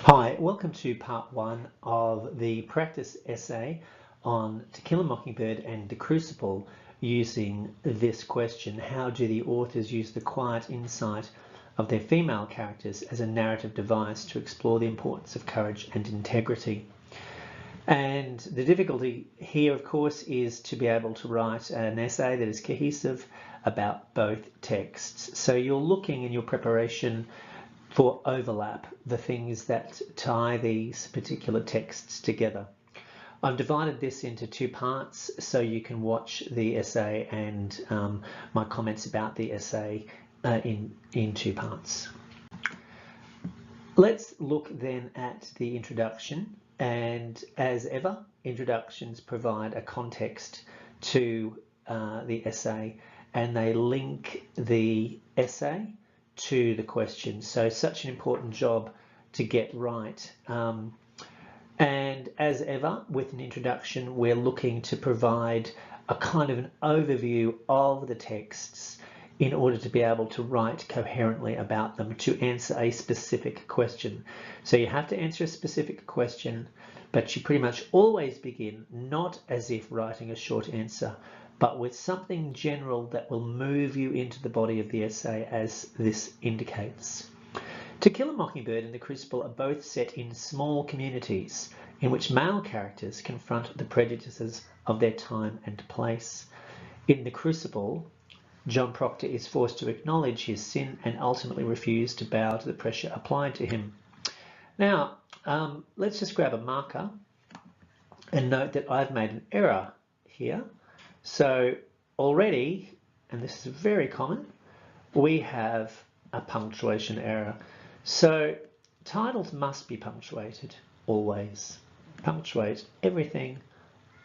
Hi, welcome to part one of the practice essay on To Kill a Mockingbird and the Crucible using this question: how do the authors use the quiet insight of their female characters as a narrative device to explore the importance of courage and integrity? And the difficulty here, of course, is to be able to write an essay that is cohesive about both texts. So you're looking in your preparation for overlap, the things that tie these particular texts together. I've divided this into two parts so you can watch the essay and my comments about the essay in two parts. Let's look then at the introduction, and as ever, introductions provide a context to the essay and they link the essay to the question. So such an important job to get right. And as ever, with an introduction, we're looking to provide a kind of an overview of the texts in order to be able to write coherently about them, to answer a specific question. So you have to answer a specific question, but you pretty much always begin not as if writing a short answer, but with something general that will move you into the body of the essay, as this indicates. To Kill a Mockingbird and The Crucible are both set in small communities in which male characters confront the prejudices of their time and place. In The Crucible, John Proctor is forced to acknowledge his sin and ultimately refuse to bow to the pressure applied to him. Now, let's just grab a marker and note that I've made an error here. So already, and this is very common, we have a punctuation error. So titles must be punctuated always. Punctuate everything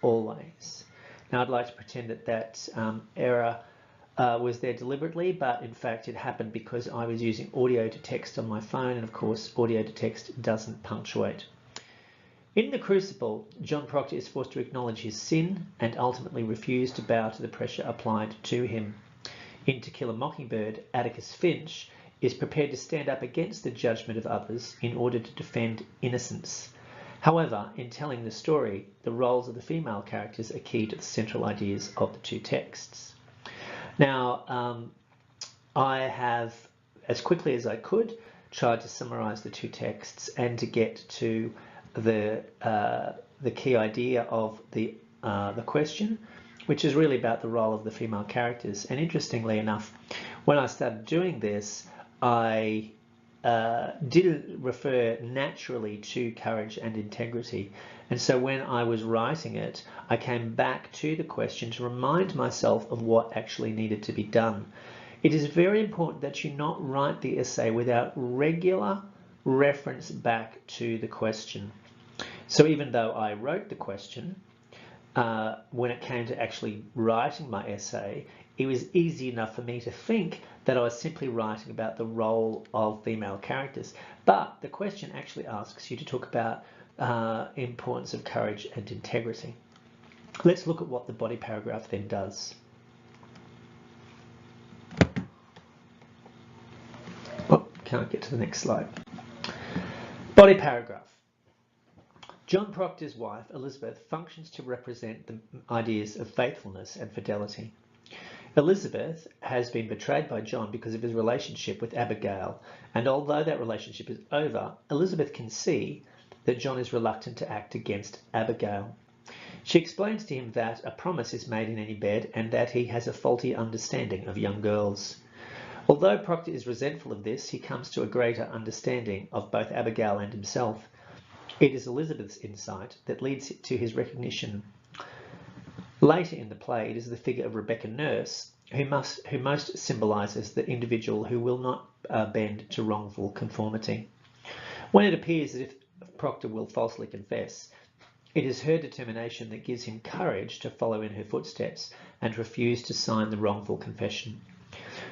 always. Now I'd like to pretend that that error was there deliberately, but in fact it happened because I was using audio to text on my phone, and of course audio to text doesn't punctuate. In The Crucible, John Proctor is forced to acknowledge his sin and ultimately refuse to bow to the pressure applied to him. In To Kill a Mockingbird, Atticus Finch is prepared to stand up against the judgment of others in order to defend innocence. However, in telling the story, the roles of the female characters are key to the central ideas of the two texts. Now, I have, as quickly as I could, tried to summarize the two texts and to get to the key idea of the question, which is really about the role of the female characters. And interestingly enough, when I started doing this, I did refer naturally to courage and integrity. And so when I was writing it, I came back to the question to remind myself of what actually needed to be done. It is very important that you not write the essay without regular reference back to the question. So even though I wrote the question, when it came to actually writing my essay, it was easy enough for me to think that I was simply writing about the role of female characters. But the question actually asks you to talk about importance of courage and integrity. Let's look at what the body paragraph then does. Oh, can't get to the next slide. Body paragraph. John Proctor's wife, Elizabeth, functions to represent the ideas of faithfulness and fidelity. Elizabeth has been betrayed by John because of his relationship with Abigail, and although that relationship is over, Elizabeth can see that John is reluctant to act against Abigail. She explains to him that a promise is made in any bed and that he has a faulty understanding of young girls. Although Proctor is resentful of this, he comes to a greater understanding of both Abigail and himself. It is Elizabeth's insight that leads to his recognition. Later in the play, it is the figure of Rebecca Nurse who most symbolises the individual who will not bend to wrongful conformity. When it appears as if Proctor will falsely confess, it is her determination that gives him courage to follow in her footsteps and refuse to sign the wrongful confession.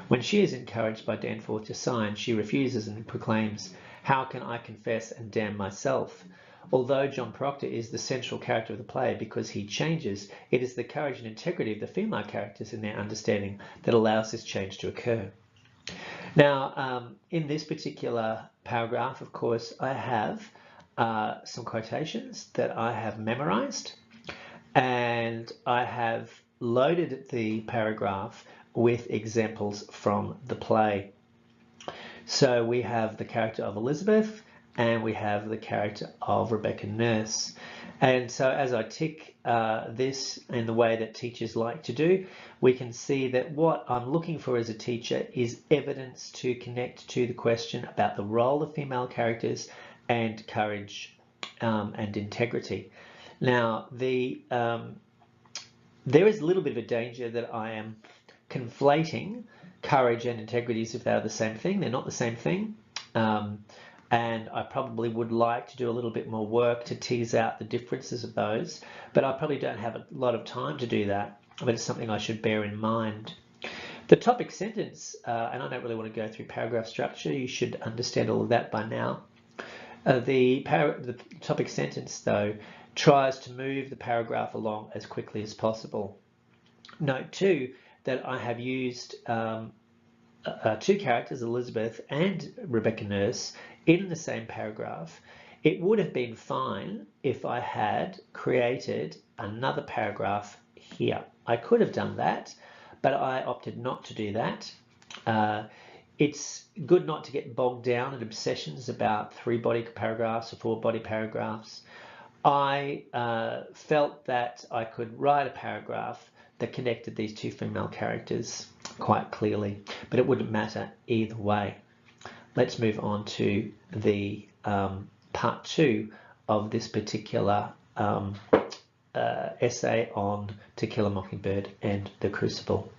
When she is encouraged by Danforth to sign, she refuses and proclaims, "How can I confess and damn myself?" Although John Proctor is the central character of the play because he changes, it is the courage and integrity of the female characters in their understanding that allows this change to occur. Now, in this particular paragraph, of course, I have some quotations that I have memorized, and I have loaded the paragraph with examples from the play. So we have the character of Elizabeth, and we have the character of Rebecca Nurse. And so as I tick this in the way that teachers like to do, we can see that what I'm looking for as a teacher is evidence to connect to the question about the role of female characters and courage and integrity. Now, there is a little bit of a danger that I am conflating courage and integrity as if they are the same thing. They're not the same thing. And I probably would like to do a little bit more work to tease out the differences of those, but I probably don't have a lot of time to do that, but it's something I should bear in mind. The topic sentence, and I don't really want to go through paragraph structure, you should understand all of that by now. The topic sentence, though, tries to move the paragraph along as quickly as possible. Note too that I have used two characters, Elizabeth and Rebecca Nurse, in the same paragraph. It would have been fine if I had created another paragraph here. I could have done that, but I opted not to do that. It's good not to get bogged down in obsessions about 3 body paragraphs or 4 body paragraphs. I felt that I could write a paragraph that connected these 2 female characters quite clearly, but it wouldn't matter either way. Let's move on to the part 2 of this particular essay on To Kill a Mockingbird and the Crucible.